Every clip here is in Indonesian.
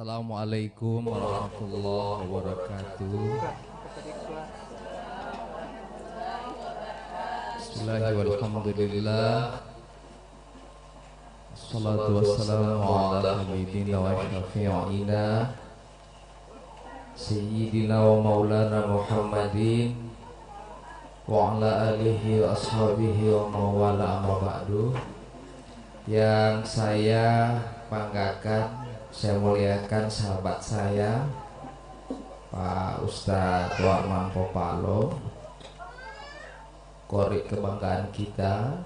Assalamualaikum warahmatullahi wabarakatuh. Bismillahirrahmanirrahim. Assalatu wassalamu ala habibina wa syafi'ina Sayyidina wa maulana Muhammadin wa ala alihi wa ashabihi wa mawala amma ba'du. Yang saya banggakan, saya muliakan sahabat saya Pak Ustadz Warman Popalo, korek kebanggaan kita,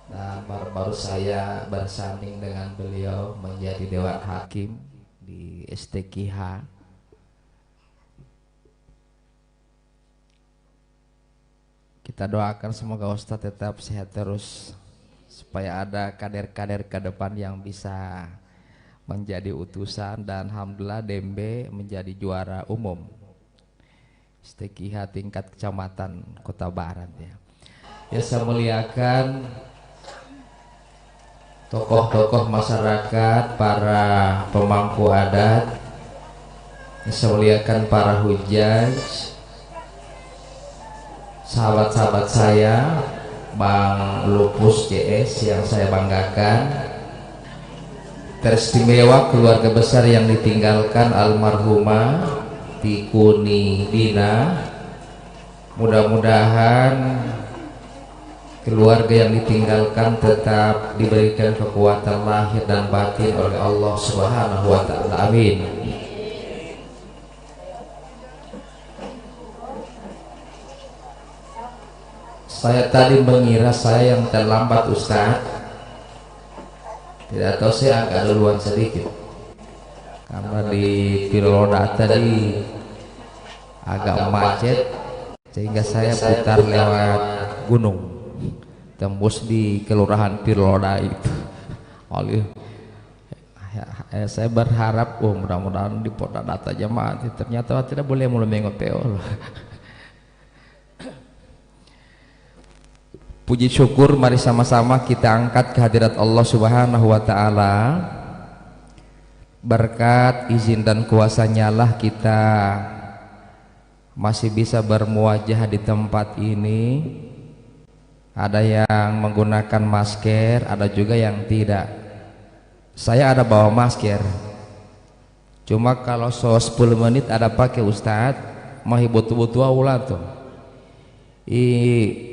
dan baru-baru saya bersanding dengan beliau menjadi Dewan Hakim di STQH. Kita doakan semoga Ustadz tetap sehat terus, supaya ada kader-kader ke depan yang bisa menjadi utusan, dan alhamdulillah Dembe menjadi juara umum STQH tingkat kecamatan Kota Barat ya. Ya, saya muliakan tokoh-tokoh masyarakat, para pemangku adat, saya muliakan para hujaj, sahabat-sahabat saya, Bang Lupus CS yang saya banggakan, teristimewa keluarga besar yang ditinggalkan almarhumah Tikuni Dina. Mudah-mudahan keluarga yang ditinggalkan tetap diberikan kekuatan lahir dan batin oleh Allah Subhanahu wa ta'ala, amin. Saya tadi mengira saya yang terlambat Ustaz. Tidak tahu, saya agak duluan sedikit karena di Piroda tadi agak macet, sehingga saya putar lewat gunung, tembus di kelurahan Piroda itu. Saya berharap mudah-mudahan di Polda data jemaat, ternyata tidak boleh mulai mengopeo. Puji syukur, mari sama-sama kita angkat kehadirat Allah Subhanahu wa ta'ala. Berkat izin dan kuasanya lah kita masih bisa bermuajah di tempat ini. Ada yang menggunakan masker, ada juga yang tidak. Saya ada bawa masker, cuma kalau 10 menit ada pakai Ustadz, mah butuh-butuh aula tuh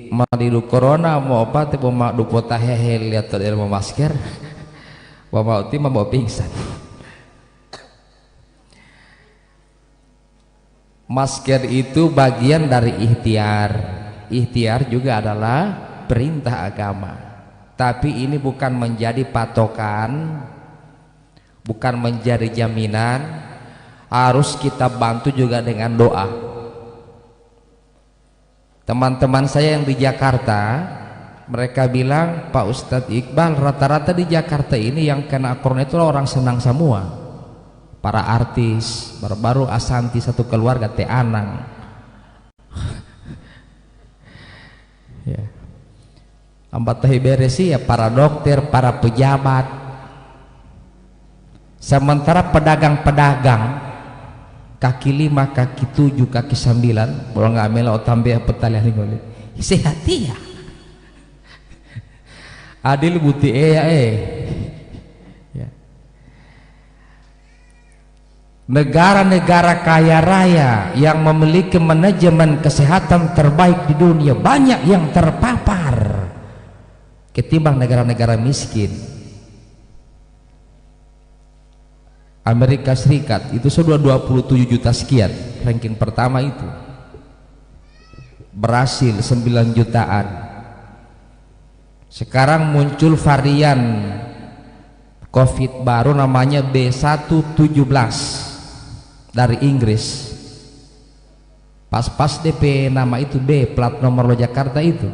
madidu corona mau apa tipe mak dupota hehe lihat dari masker bawa uti mau pingsan. Masker itu bagian dari ikhtiar. Ikhtiar juga adalah perintah agama, tapi ini bukan menjadi patokan, bukan menjadi jaminan. Harus kita bantu juga dengan doa. Teman-teman saya yang di Jakarta, mereka bilang, Pak Ustadz Iqbal, rata-rata di Jakarta ini yang kena corona itu orang senang semua, para artis, baru-baru Asanti satu keluarga Teh Anang. Ya. Ambat tahi beresi ya para dokter, para pejabat. Sementara pedagang-pedagang kaki 5, kaki 7, kaki 9, boleh nggak melo tambah petalian ini sehat ya. Adil buti ya. Negara-negara kaya raya yang memiliki manajemen kesehatan terbaik di dunia banyak yang terpapar ketimbang negara-negara miskin. Amerika Serikat itu sudah 27 juta sekian, ranking pertama itu. Brasil 9 jutaan. Sekarang muncul varian COVID baru namanya B117 dari Inggris. Pas-pas DP nama itu B, plat nomor lo Jakarta itu.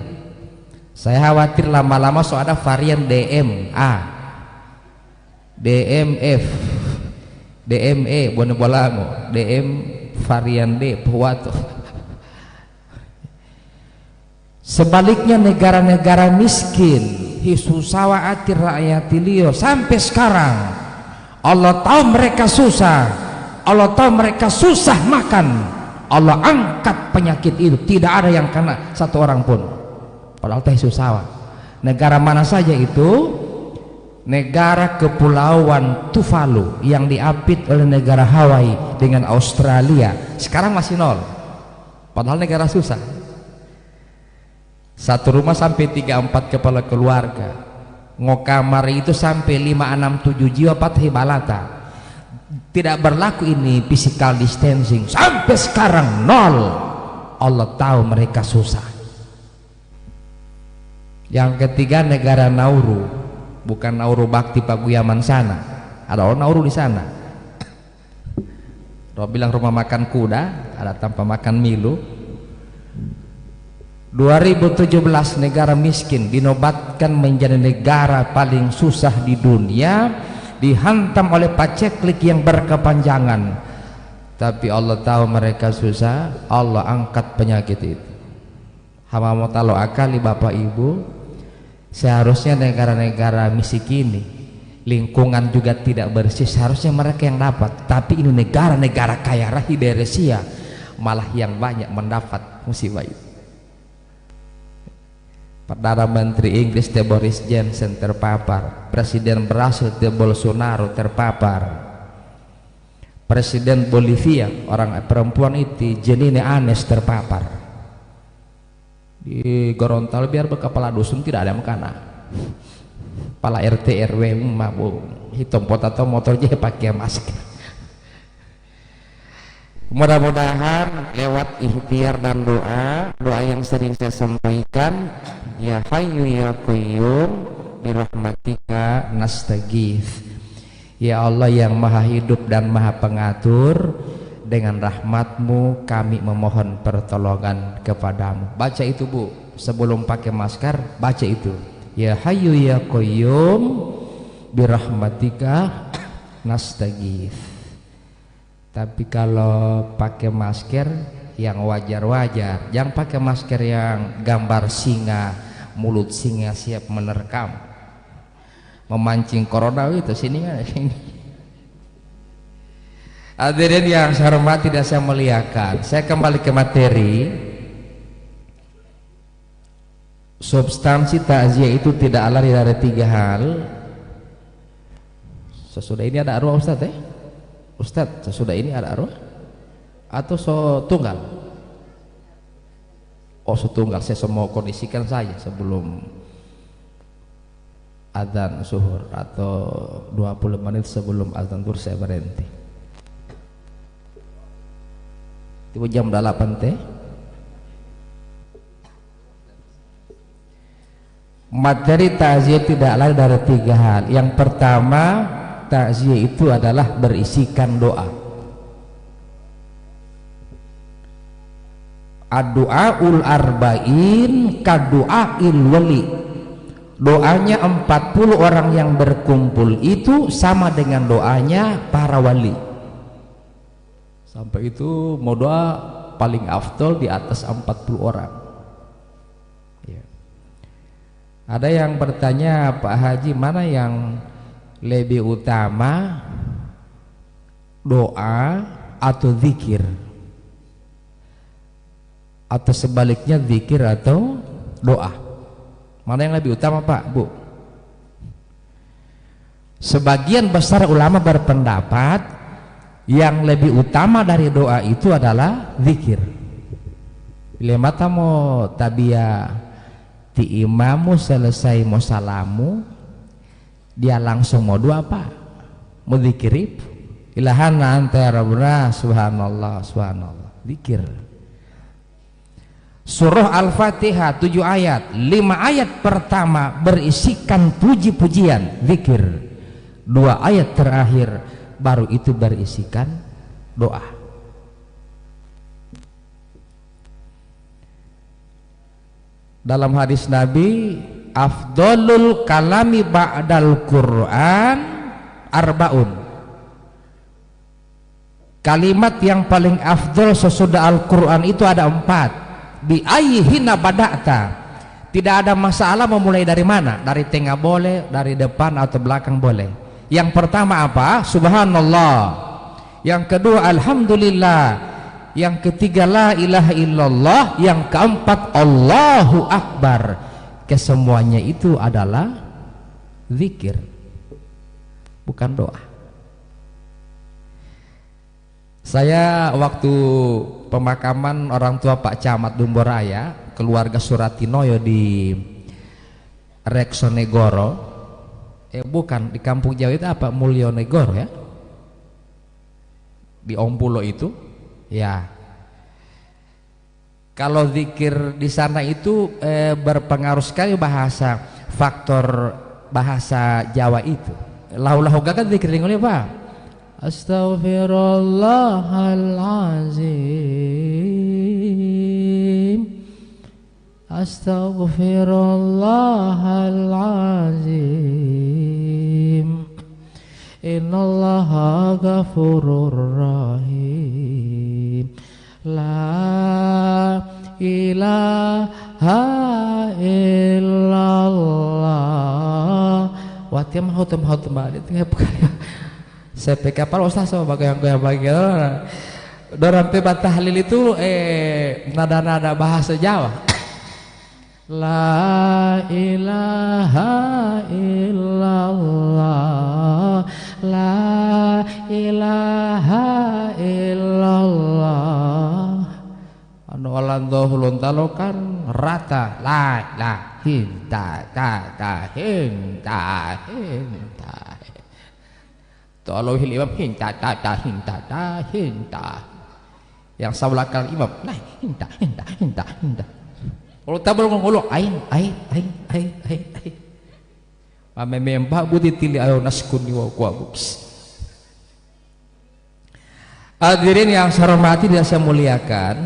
Saya khawatir lama-lama ada varian DMA, DMF, DME Bone Bolango, DM varian D Puwato. Sebaliknya negara-negara miskin hisusawa atir rakyat tilio sampai sekarang Allah tahu mereka susah, Allah tahu mereka susah makan, Allah angkat penyakit itu, tidak ada yang kena satu orang pun. Padahal teh susah. Negara mana saja itu? Negara kepulauan Tuvalu yang diapit oleh negara Hawaii dengan Australia, sekarang masih nol. Padahal negara susah. Satu rumah sampai 3-4 kepala keluarga, ngokamar itu sampai 5-6-7 jiwa patah balata. Tidak berlaku ini physical distancing, sampai sekarang nol. Allah tahu mereka susah. Yang ketiga negara Nauru, bukan Nauru Bakti Paguyaman sana, ada orang Nauru di sana. Roh bilang rumah makan kuda, ada tanpa makan milu. 2017 negara miskin dinobatkan menjadi negara paling susah di dunia, dihantam oleh paceklik yang berkepanjangan. Tapi Allah tahu mereka susah, Allah angkat penyakit itu. Hama mau talo akali Bapak Ibu, seharusnya negara-negara miskin ini lingkungan juga tidak bersih, seharusnya mereka yang dapat. Tapi ini negara-negara kaya raya Beresia malah yang banyak mendapat musibah itu. Perdana Menteri Inggris Boris Johnson terpapar, Presiden Brasil Bolsonaro terpapar, Presiden Bolivia orang perempuan itu Janine Áñez terpapar. Di Gorontalo biar berkepala dusun tidak ada yang kena. Kepala RT RW mabuk hitung pot atau motor aja pakai masker. Mudah-mudahan lewat ikhtiar dan doa yang sering saya sampaikan, ya Hayyu ya Qayyum birahmatika nastaghits. Ya Allah yang maha hidup dan maha pengatur, dengan rahmatmu kami memohon pertolongan kepadamu. Baca itu Bu, sebelum pakai masker baca itu, ya Hayyu ya Qayyum birahmatika nastaghits. Tapi kalau pakai masker yang wajar-wajar, jangan pakai masker yang gambar singa, mulut singa siap menerkam, memancing corona itu sini kan sini. Hadirin yang saya hormati dan saya muliakan, saya kembali ke materi. Substansi takziah itu tidak lari dari 3 hal. Sesudah ini ada arwah Ustadz Ustadz, sesudah ini ada arwah atau tunggal? Oh setunggal, saya mau kondisikan saja sebelum azan zuhur atau 20 menit sebelum azan zuhur saya berhenti. Tiba jam 8 teh. Materi takziah tidak lain dari 3 hal. Yang pertama, takziah itu adalah berisikan doa. Ad-du'aul arba'in kadu'ail wali. Doanya 40 orang yang berkumpul itu sama dengan doanya para wali. Sampai itu mau doa paling afdol di atas 40 orang. Ya. Ada yang bertanya, Pak Haji, mana yang lebih utama, doa atau zikir, atau sebaliknya zikir atau doa? Mana yang lebih utama Pak, Bu? Sebagian besar ulama berpendapat yang lebih utama dari doa itu adalah zikir. Bila mata mau tabia ti imamu selesai mau salamu, dia langsung mau doa apa? Mau zikir. Ilahana anta rabbuna subhanallah subhanallah. Zikir. Surah Al-Fatihah 7 ayat, 5 ayat pertama berisikan puji-pujian, zikir. 2 ayat terakhir baru itu berisikan doa. Dalam hadis Nabi, afdolul kalami ba'dal Quran arbaun. Kalimat yang paling afdol sesudah Al-Quran itu ada 4. Bi ayyihina bada'ta. Tidak ada masalah memulai dari mana, dari tengah boleh, dari depan atau belakang boleh. Yang pertama apa? Subhanallah. Yang kedua alhamdulillah. Yang ketiga la ilaha illallah. Yang keempat Allahu Akbar. Kesemuanya itu adalah zikir, bukan doa. Saya waktu pemakaman orang tua Pak Camat Dumboraya, keluarga Suratinoyo di Reksonegoro, bukan di kampung Jawa itu apa, Muljonegoro ya, di Ompulo itu ya. Kalau zikir di sana itu berpengaruh sekali faktor bahasa Jawa itu. Lahu kan zikir oleh Pak. Astaghfirullahalazim. Astaghfirullahalazim. Innallaha ghafurur rahim. La ilaha illallah. Watiam hutum balik saya kapal ustaz sama bagian dorang pebat tahlil itu nada-nada bahasa Jawa. La ilaha illallah. La ilaha illallah. Anu alando hulun talokan rata la la hinta ta hinta hinta. Tolo hil imam hinta ta hinta ta hinta. Yang saulakan imam nah hinta hinta hinta hinta. Kalau tabel ngolo ain. Ame membah budi tili ayo naskun wa kuabus. Hadirin yang saya hormati dan saya muliakan,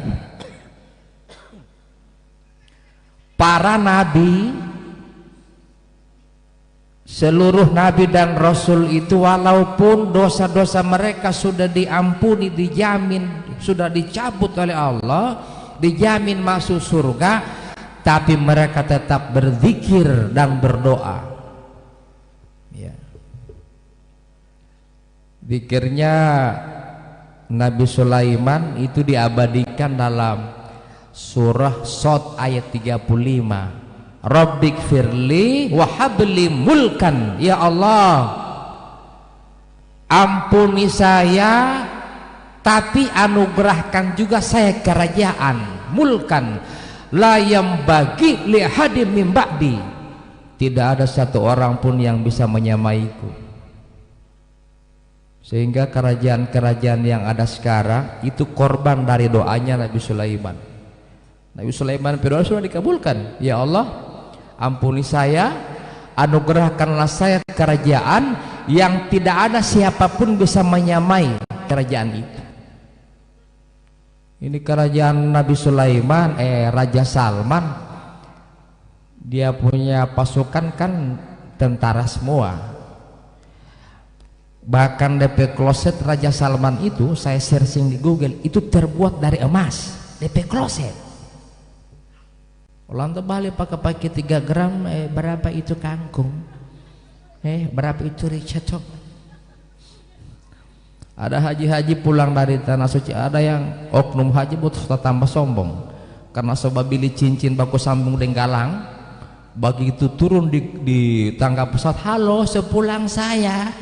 para nabi, seluruh nabi dan rasul itu walaupun dosa-dosa mereka sudah diampuni, dijamin, sudah dicabut oleh Allah, dijamin masuk surga, tapi mereka tetap berzikir dan berdoa. Ya. Zikirnya Nabi Sulaiman itu diabadikan dalam surah Shad ayat 35. Rabbik firli wa habli mulkan. Ya Allah, ampuni saya tapi anugerahkan juga saya kerajaan, mulkan la yambagi li hadim min ba'di. Tidak ada satu orang pun yang bisa menyamaiku. Sehingga kerajaan-kerajaan yang ada sekarang itu korban dari doanya Nabi Sulaiman. Nabi Sulaiman berdoa sudah dikabulkan. Ya Allah, ampuni saya, anugerahkanlah saya kerajaan yang tidak ada siapapun bisa menyamai kerajaan itu. Ini kerajaan Nabi Sulaiman, Raja Salman, dia punya pasukan kan tentara semua. Bahkan DP kloset Raja Salman itu saya searching di Google, itu terbuat dari emas. DP kloset ulang balik pakai 3 gram, berapa itu kangkung, berapa itu ricacok. Ada haji-haji pulang dari tanah suci, ada yang oknum haji butuh tambah sombong karena sebab beli cincin baku sambung dengan galang. Begitu turun di tangga pesawat, halo sepulang saya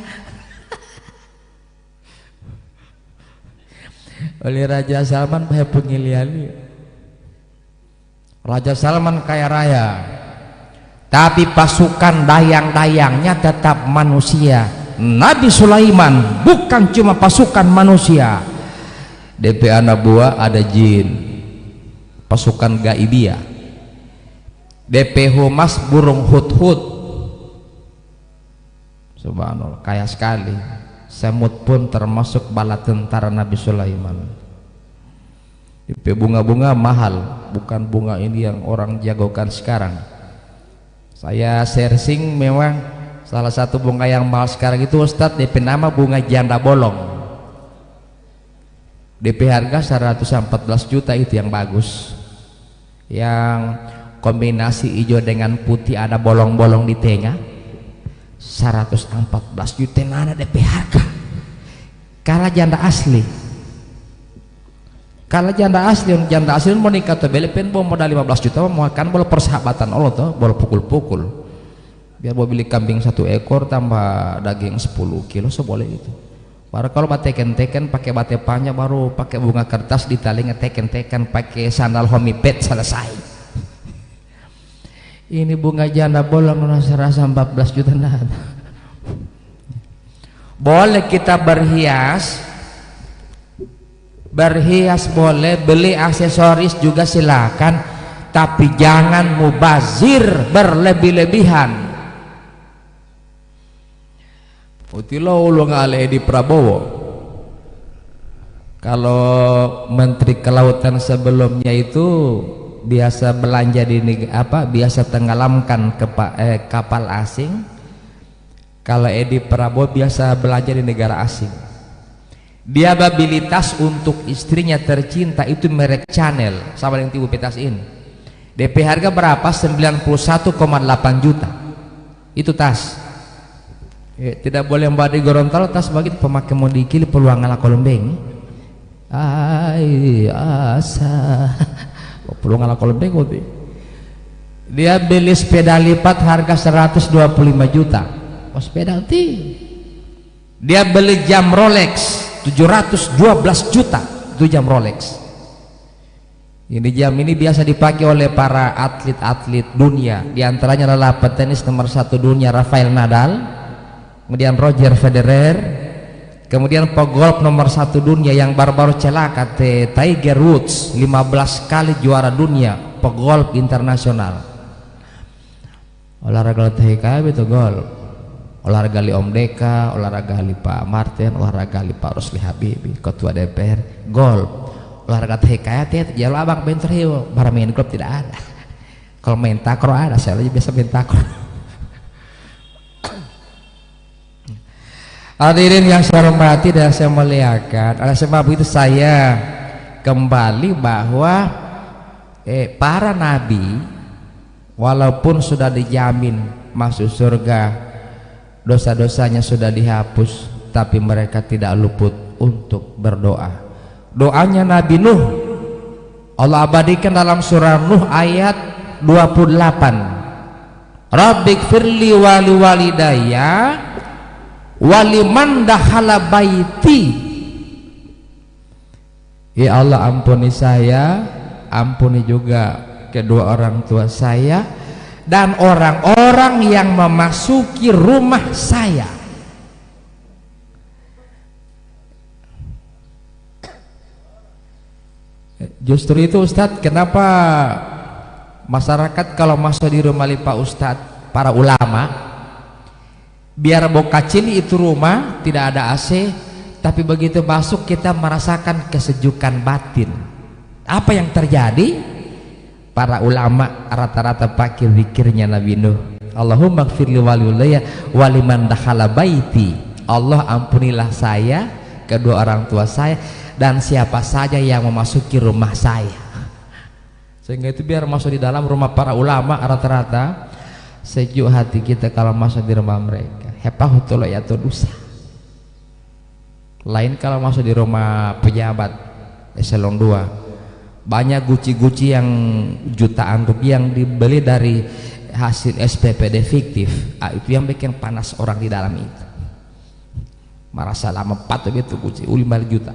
oleh Raja Salman bahaya pengiliali. Raja Salman kaya raya, tapi pasukan dayang-dayangnya tetap manusia. Nabi Sulaiman bukan cuma pasukan manusia, DP anak buah ada jin, pasukan gaibia. DP humas burung hut-hut. Subhanallah, kaya sekali. Semut pun termasuk bala tentara Nabi Sulaiman. DP bunga-bunga mahal, bukan bunga ini yang orang jagokan sekarang. Saya searching, memang salah satu bunga yang mahal sekarang itu Ustadz, DP nama bunga janda bolong. DP harga 114 juta itu yang bagus, yang kombinasi hijau dengan putih, ada bolong-bolong di tengah. 114 juta nana DP harga kalah janda asli. Kalau janda asli mau nikah tuh beli pen modal 15 juta mau kan boleh persahabatan Allah tuh boleh pukul-pukul biar mau beli kambing 1 ekor tambah daging 10 kilo boleh itu. Baru kalau teken pakai bate panjang baru pakai bunga kertas ditali teken pakai sandal homipet selesai. Ini bunga janda bolong serasa 14 juta nah. Boleh kita berhias boleh, beli aksesoris juga silakan, tapi jangan mubazir berlebih-lebihan. Utilo ulung ale di Prabowo. Kalau Menteri Kelautan sebelumnya itu biasa belanja di biasa tenggelamkan kapal asing. Kalau Edi Prabowo biasa belanja di negara asing. Dia abilitas untuk istrinya tercinta itu merek Chanel sama yang tibu petasin. DP harga berapa? 91,8 juta. Itu tas. Tidak boleh mbak di Gorontalo tas bagi pemakai modikil peluang ala kolombeng. Asa. Peluang ala kolombeng kopi. Dia beli sepeda lipat harga 125 juta. Oh sepeda ti. Dia beli jam Rolex 712 juta itu jam Rolex. Ini jam ini biasa dipakai oleh para atlet-atlet dunia, diantaranya adalah petenis nomor 1 dunia Rafael Nadal, kemudian Roger Federer, kemudian pegolf nomor 1 dunia yang baru-baru celaka Tiger Woods, 15 kali juara dunia pegolf internasional. Olahraga THK itu golf. Olahraga li Om Deka, olahraga li Pak Martin, olahraga li Pak Rusli Habibie, Ketua DPR, golf. Olahraga hikayat ya, jalur abang bentor hiu, para main klub tidak ada. Kalau main takraw ada, saya aja biasa main takraw. Hadirin yang saya hormati dan saya muliakan, oleh sebab itu saya kembali bahwa para nabi walaupun sudah dijamin masuk surga, dosa-dosanya sudah dihapus, tapi mereka tidak luput untuk berdoa. Doanya Nabi Nuh Allah abadikan dalam surah Nuh ayat 28. Rabbighfirli wali walidayya waliman dakhala baiti. Ya Allah, ampuni saya, ampuni juga kedua orang tua saya dan orang-orang yang memasuki rumah saya. Justru itu Ustadz, kenapa masyarakat kalau masuk di rumah Pak Ustadz, para ulama, biar bokacin itu rumah tidak ada AC, tapi begitu masuk kita merasakan kesejukan batin. Apa yang terjadi? Para ulama rata-rata pakai zikirnya Nabi Nuh. Allahumma gfirli waliyulaya waliman dakhala baiti. Allah ampunilah saya, kedua orang tua saya, dan siapa saja yang memasuki rumah saya. Sehingga itu biar masuk di dalam rumah para ulama rata-rata sejuk hati kita kalau masuk di rumah mereka. Hepahutullah ya dosa. Lain kalau masuk di rumah pejabat eselon 2. Banyak guci-guci yang jutaan rupiah yang dibeli dari hasil SPPD fiktif. Itu yang bikin panas orang di dalam itu. Merasa lama 4 begitu guci 5 juta.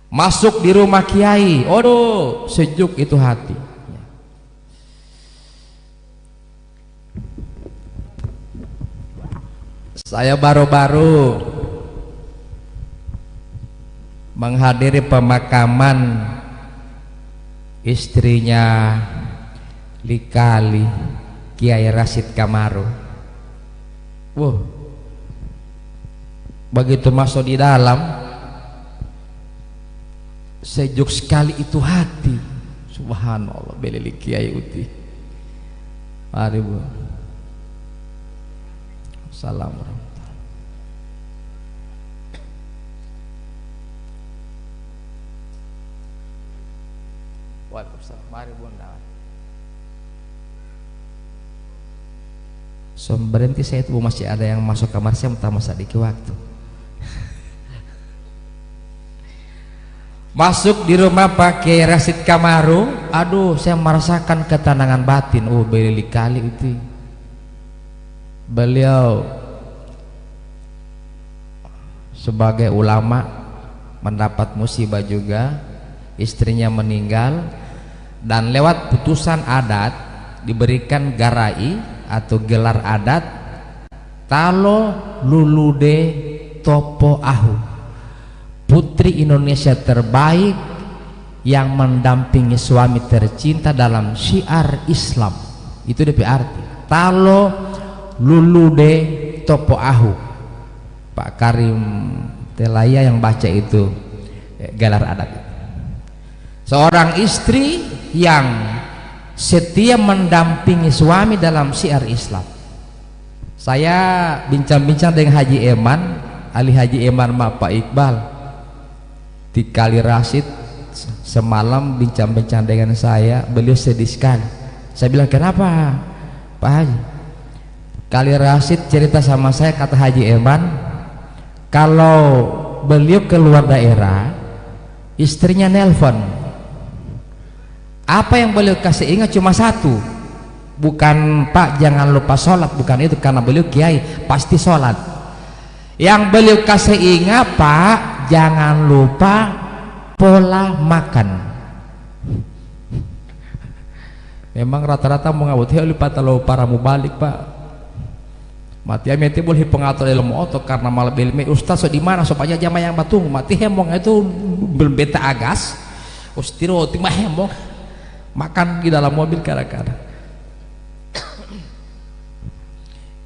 Masuk di rumah kiai, aduh sejuk itu hati. Saya baru-baru menghadiri pemakaman istrinya Likali Kiai Rashid Kamaru. Wow, begitu masuk di dalam sejuk sekali itu hati. Subhanallah, beleli Kiai Uti. Mari Bu. Assalamualaikum. Waalaikumsalam. Mari Bunda. So berhenti saya itu masih ada yang masuk kamar saya entah masa dikit waktu. Masuk di rumah pakai Rasid Kamaru, aduh saya merasakan ketenangan batin. Oh beli kali itu. Beliau sebagai ulama mendapat musibah juga, istrinya meninggal, dan lewat putusan adat diberikan garai atau gelar adat Talo Lulude Topo Ahu, putri Indonesia terbaik yang mendampingi suami tercinta dalam syiar Islam. Itu DP arti Talo Lulude Topo Ahu. Pak Karim Telaya yang baca itu gelar adat. Seorang istri yang setia mendampingi suami dalam syiar Islam. Saya bincang-bincang dengan Haji Eman, Ali Haji Eman sama Pak Iqbal di Kali Rasid semalam bincang-bincang dengan saya. Beliau sedih sekali. Saya bilang, kenapa Pak Haji? Kali Rasid cerita sama saya, kata Haji Eman, kalau beliau keluar daerah, istrinya nelpon. Apa yang beliau kasih ingat cuma satu, bukan Pak jangan lupa sholat, bukan itu, karena beliau kiai pasti sholat. Yang beliau kasih ingat, Pak jangan lupa pola makan. Memang rata-rata mau ngabut lupa kalau para mubalik Pak. Mati ameti boleh pengatur ilmu otot karena malah ilmu ustaz so di mana supaya jamaah yang batung mati hemong itu berbeta agas ustiro timah hemong makan di dalam mobil kadang-kadang.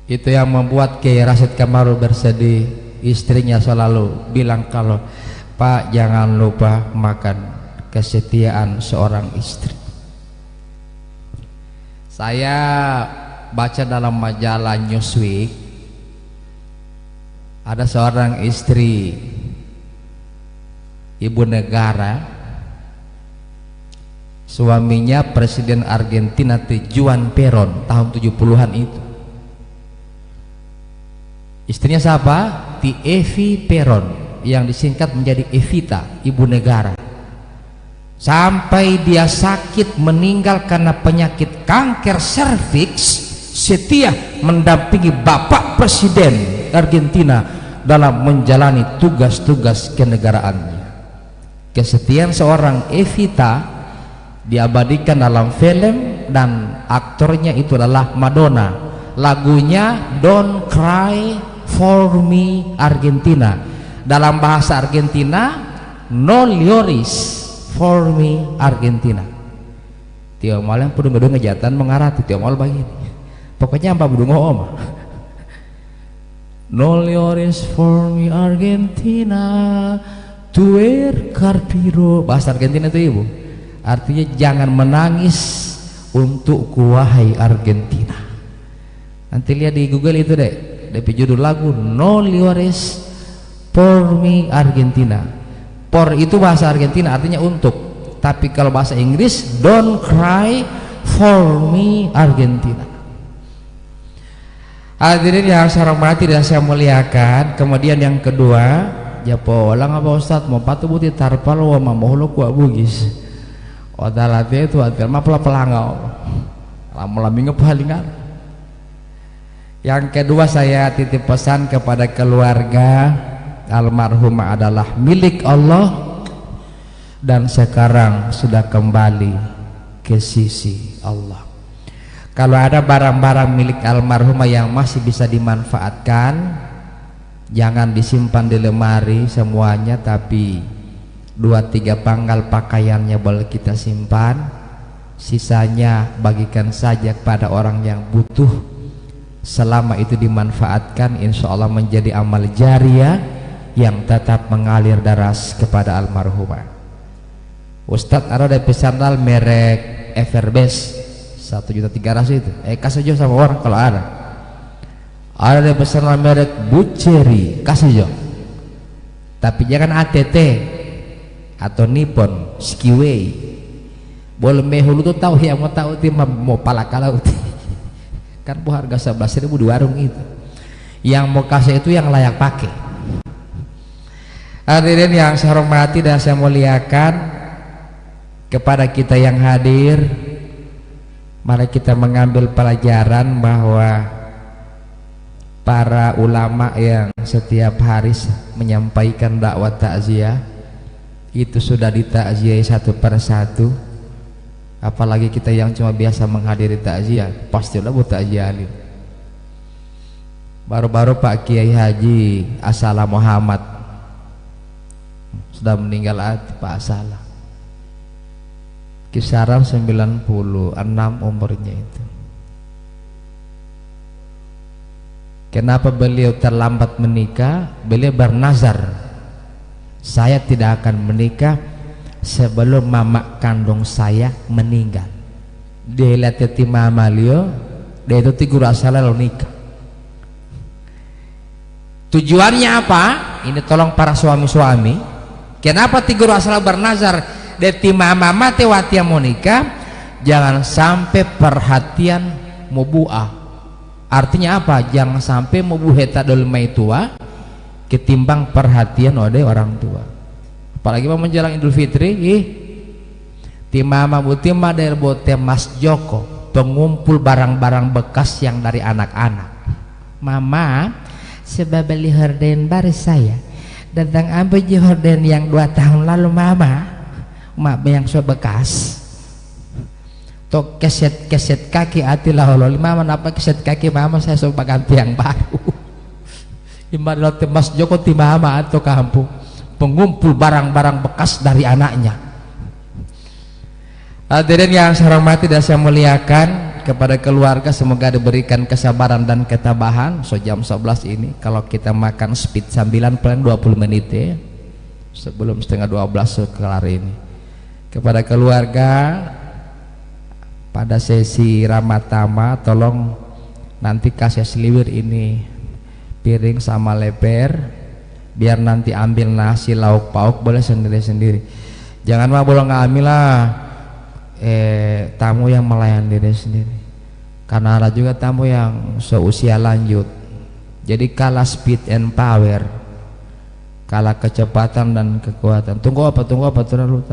Itu yang membuat Kiai Rasid Kamaru bersedih. Istrinya selalu bilang, kalau Pak jangan lupa makan, kesetiaan seorang istri. Saya baca dalam majalah Newsweek, ada seorang istri ibu negara, suaminya Presiden Argentina Juan Perón tahun 70-an itu. Istrinya siapa? Evi Perón, yang disingkat menjadi Evita, ibu negara. Sampai dia sakit meninggal karena penyakit kanker serviks, setia mendampingi Bapak Presiden Argentina dalam menjalani tugas-tugas kenegaraannya. Kesetiaan seorang Evita diabadikan dalam film dan aktornya itu adalah Madonna. Lagunya Don't Cry for Me Argentina, dalam bahasa Argentina No Llores for Me Argentina. Tiap malam pun ngedung ngejatan mengarati tiap malam begini. Pokoknya apa budung om. No Llores for Me Argentina, tuer carpiro. Bahasa Argentina itu ibu, artinya jangan menangis untukku wahai Argentina. Nanti lihat di Google itu deh, DP judul lagu No Llores for Me Argentina. Por itu bahasa Argentina artinya untuk, tapi kalau bahasa Inggris Don't Cry for Me Argentina. Hadirin yang saya hormati dan saya muliakan. Kemudian yang kedua, japo lang apa Ustaz mau patu buti tarpal wa mamohlo ku bugis. Odalate itu atel mah pelangau. Lamu-laminge palingan. Yang kedua, saya titip pesan kepada keluarga, almarhumah adalah milik Allah dan sekarang sudah kembali ke sisi Allah. Kalau ada barang-barang milik almarhumah yang masih bisa dimanfaatkan, jangan disimpan di lemari semuanya, tapi 2-3 panggal pakaiannya boleh kita simpan, sisanya bagikan saja kepada orang yang butuh. Selama itu dimanfaatkan, insya Allah menjadi amal jariah yang tetap mengalir deras kepada almarhumah. Ustadz ada dari sandal merek Everbest 1.300.000 itu, kasih aja sama orang kalau ada. Ada dari sandal merek Buceri, kasih aja. Tapi jangan ATT atau Nippon, Skiway. Boleh mehulu tuh tahu yang mau tahu tim mau palakalau. kan bu harga 11.000 di warung itu. Yang mau kasih itu yang layak pakai. Hadirin yang saya hormati dan saya muliakan, kepada kita yang hadir, mari kita mengambil pelajaran bahwa para ulama yang setiap hari menyampaikan dakwah takziah itu sudah ditakziahi satu per satu. Apalagi kita yang cuma biasa menghadiri takziah, pastilah buat takziah. Baru-baru Pak Kiai Haji Asala Muhammad sudah meninggal Pak Asala, kisaran 96 umurnya itu. Kenapa beliau terlambat menikah? Beliau bernazar, saya tidak akan menikah sebelum mama kandung saya meninggal. Dia lihat mama beliau, dia itu tigur Asala lalu nikah. Tujuannya apa? Ini tolong para suami-suami. Kenapa tigur Asala bernazar? Deti mama mati watia mau nikah, jangan sampai perhatian mubuah. Artinya apa? Jangan sampai mubuheta dolmai tua ketimbang perhatian oleh orang tua. Apalagi mau menjelang Idul Fitri, ti mama butima dari bote Mas Joko, pengumpul barang-barang bekas yang dari anak-anak. Mama sebab beli horden baru saya datang ambil horden yang 2 tahun lalu mama yang so bekas tok keset kaki atilah Allah mama apa keset kaki mama saya coba ganti yang baru. Ibarat Mas Joko ti mama atau kampung pengumpul barang-barang bekas dari anaknya. Hadirin yang saya hormati dan saya muliakan, kepada keluarga semoga diberikan kesabaran dan ketabahan. So jam 11 ini kalau kita makan speed sambilan paling 20 menit ya, sebelum setengah 12 kelar ini. Kepada keluarga pada sesi ramatama tolong nanti kasih seliwir ini piring sama leper, biar nanti ambil nasi lauk pauk boleh sendiri-sendiri, jangan mah boleh ngambil lah tamu yang melayani diri sendiri, karena ada juga tamu yang seusia lanjut. Jadi kalah speed and power, kalah kecepatan dan kekuatan. Tunggu apa terlalu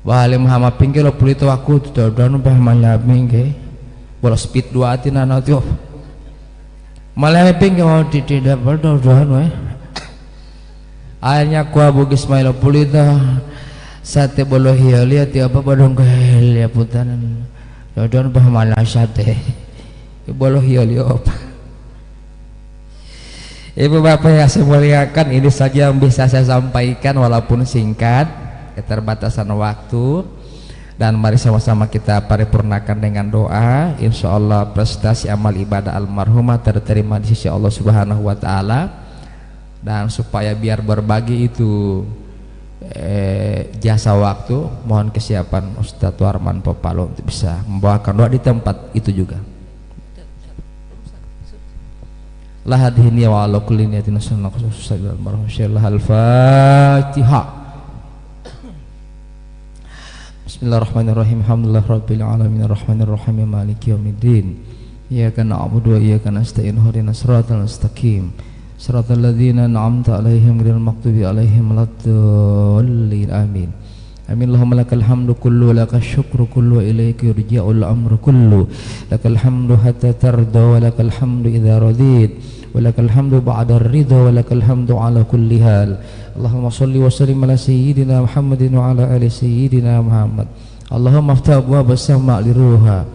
wahai Muhammad pinggir lo pulito aku tuh dan udah malabing ke bola speed 2 hati nana tuh malah pinggir mau tidak berdoa akhirnya ku abu Ismail pulito sate bolo hiali ati apa badong kahel ya putaran dodon bah malah sate bolo hiali apa. Ibu bapak yang saya muliakan, ini saja yang bisa saya sampaikan walaupun singkat, keterbatasan waktu, dan mari sama-sama kita paripurnakan dengan doa. Insya Allah prestasi amal ibadah almarhumah terterima di sisi Allah Subhanahu Wa Taala, dan supaya biar berbagi itu jasa waktu, mohon kesiapan Ustadz Warman Popalo untuk bisa membawakan doa di tempat itu juga. La hadhihi wa ala kulli niyatin al-Fatihah. Bismillahirrahmanirrahim. Alhamdulillah rabbil alamin arrahmanir rahim maliki yaumiddin. Iyyaka na'budu wa iyyaka nasta'in ihdinas siratal mustaqim. Siratal ladzina an'amta 'alaihim ghairil maghdubi 'alaihim waladdallin. Amin. Amin. Allahumma lakal hamdu kullu lakal syukru kullu ilaika yurja'ul amru kullu. Lakal hamdu hatta tarda wa lakal hamdu idza radit wa lakal hamdu ba'da ar-ridha wa lakal hamdu 'ala kulli hal. Allahumma shalli wa sallim ala sayyidina Muhammadin wa ala ali sayyidina Muhammad. Allahumma aftah abwaab as-sama' liruha.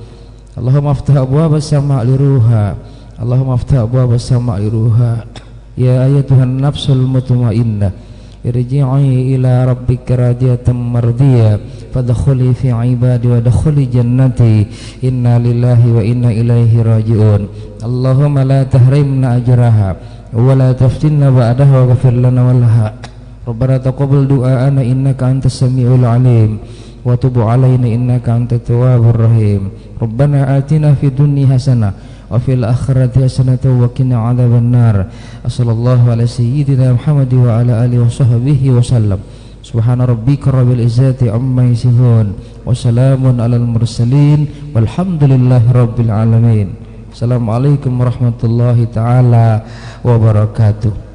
Allahumma aftah abwaab as-sama' liruha. Allahumma aftah abwaab as-sama' liruha. Ya ayyatuhan nafsul mutmainnah, irji'i ila rabbika radiyatan mardiyah, fadkhuli fi ibadi wa dkhuli jannati. Inna lillahi wa inna ilaihi raji'un. Allahumma la tahrimna ajraha wa la taftinna ba'daha wa ghfir lana wa laha. Rabbana taqabbal du'aana innaka antas samiul alim wa tub 'alaina innaka antat tawwabur rahim. Rabbana atina fid dunya hasanah wa fil akhirati hasanatan wa qina 'adzaban nar. Sallallahu ala sayyidina Muhammad wa ala alihi wa sahbihi wa sallam. Subhana rabbika rabbil izzati amma yasifun wa salamun alal mursalin walhamdulillahi rabbil alamin. Assalamualaikum warahmatullahi taala wabarakatuh.